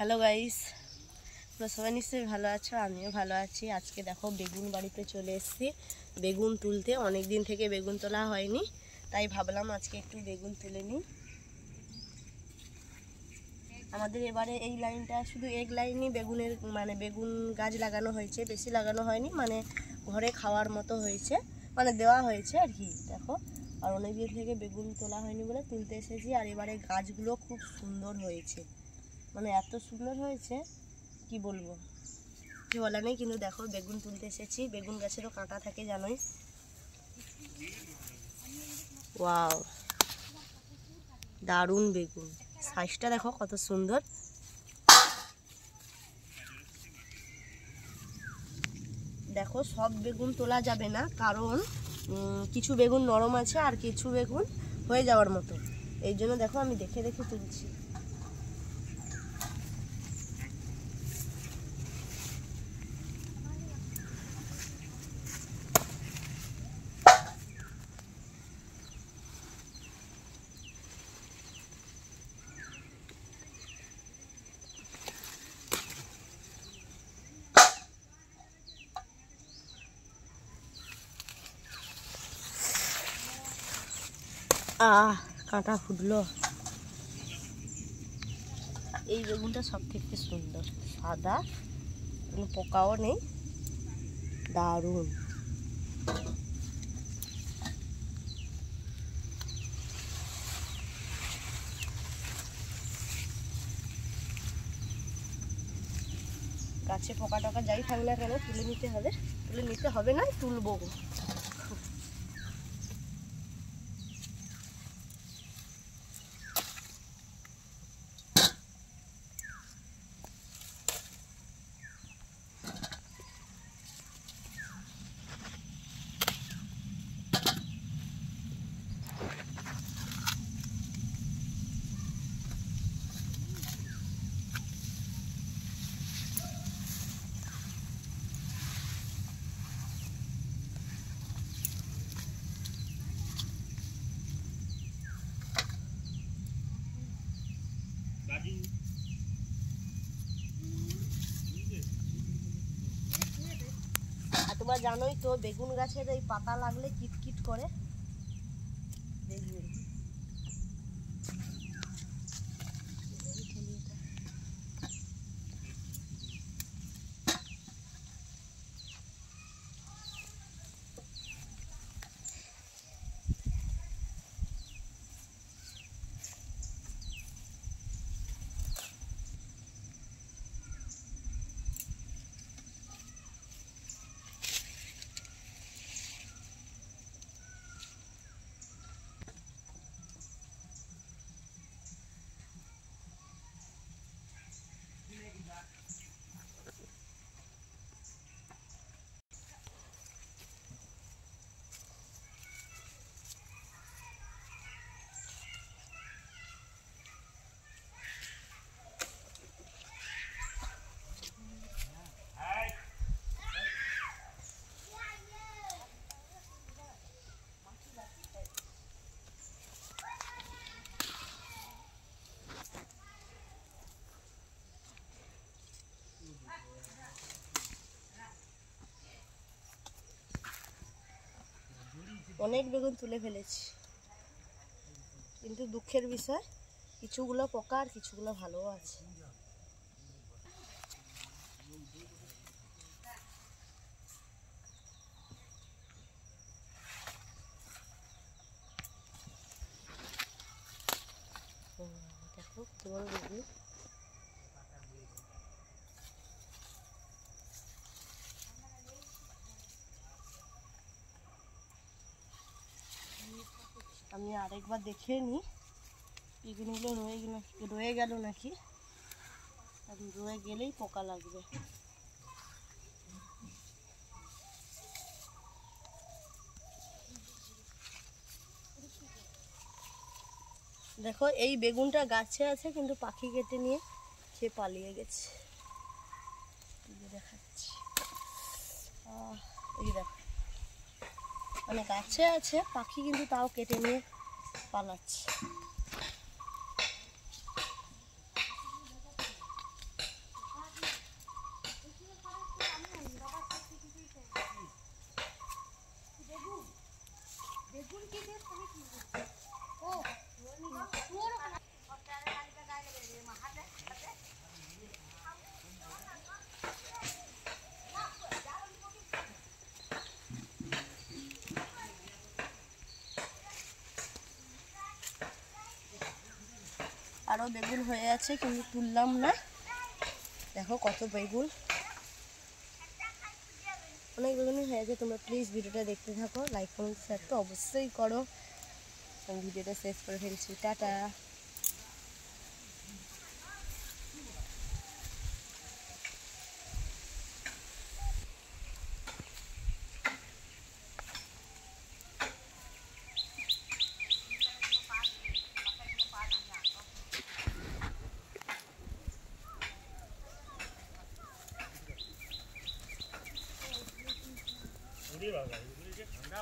Hello guys, তোমরা সবাই নিশ্চয়ই ভালো আছো, আমিও ভালো আছি। আজকে দেখো বেগুন বাড়িতে চলে এসেছি বেগুন তুলতে। অনেক দিন থেকে বেগুন তোলা হয়নি, তাই ভাবলাম আজকে একটু বেগুন তুলে নিই। আমাদের এবারে এই লাইনটা শুধু এক লাইনই বেগুনের বেগুন গাছ লাগানো হয়েছে, বেশি লাগানো হয়নি, ঘরে খাওয়ার মতো হয়েছে, দেওয়া হয়েছে আর কি। দেখো, আর অনেক দিন থেকে বেগুন তোলা হয়নি বলে তুলতে এসেছি। আর এবারে গাছগুলো খুব সুন্দর হয়েছে, এত সুন্দর হয়েছে কি বলবো, কি বলা নেই। কিন্তু দেখো বেগুন তুলতে এসেছি, বেগুন গাছেরও কাঁটা থাকে জানোই। ওয়াও, দারুণ বেগুন, সাইজটা দেখো কত সুন্দর। দেখো সব বেগুন তোলা যাবে না, কারণ কিছু বেগুন নরম আছে আর কিছু বেগুন হয়ে যাওয়ার মতো। এই জন্য দেখো আমি দেখে দেখে তুলছি। কাঁটা ফুটলো। এই বেগুনটা সব থেকে সুন্দর, সাদা, কোনো পোকাও নেই, দারুণ। গাছে পোকা টোকা যাই থাক না কেন তুলে নিতে হবে না, তুলবো। আর তোমরা জানোই তো বেগুন গাছের এই পাতা লাগলে কিটকিট করে, দেখবে। অনেক বেগুন তুলে ফেলেছি, কিন্তু দুঃখের বিষয় কিছুগুলো পোকা আর কিছুগুলো ভালো আছে। দেখো কেমন বেগুন, আমি আরেকবার দেখে নিই বেগুনগুলো রয়ে গেল নাকি। রয়ে গেলেই পোকা লাগবে। দেখো এই বেগুনটা গাছে আছে, কিন্তু পাখি কেটে নিয়ে সে পালিয়ে গেছে। দেখাচ্ছি, এই দেখো, গাছে আছে পাখি, কিন্তু তাও কেটে নিয়ে পালাচ্ছে। আরও বেগুন হয়ে আছে কিন্তু তুললাম না। দেখো কত বেগুন, অনেক বেগুনই হয়েছে। তোমরা প্লিজ ভিডিওটা দেখতে থাকো, লাইক কমেন্ট শেয়ার তো অবশ্যই করো। আমি ভিডিওটা শেষ করে ফেলছি, টাটা। 우리 봐봐, 우리 이제 간다.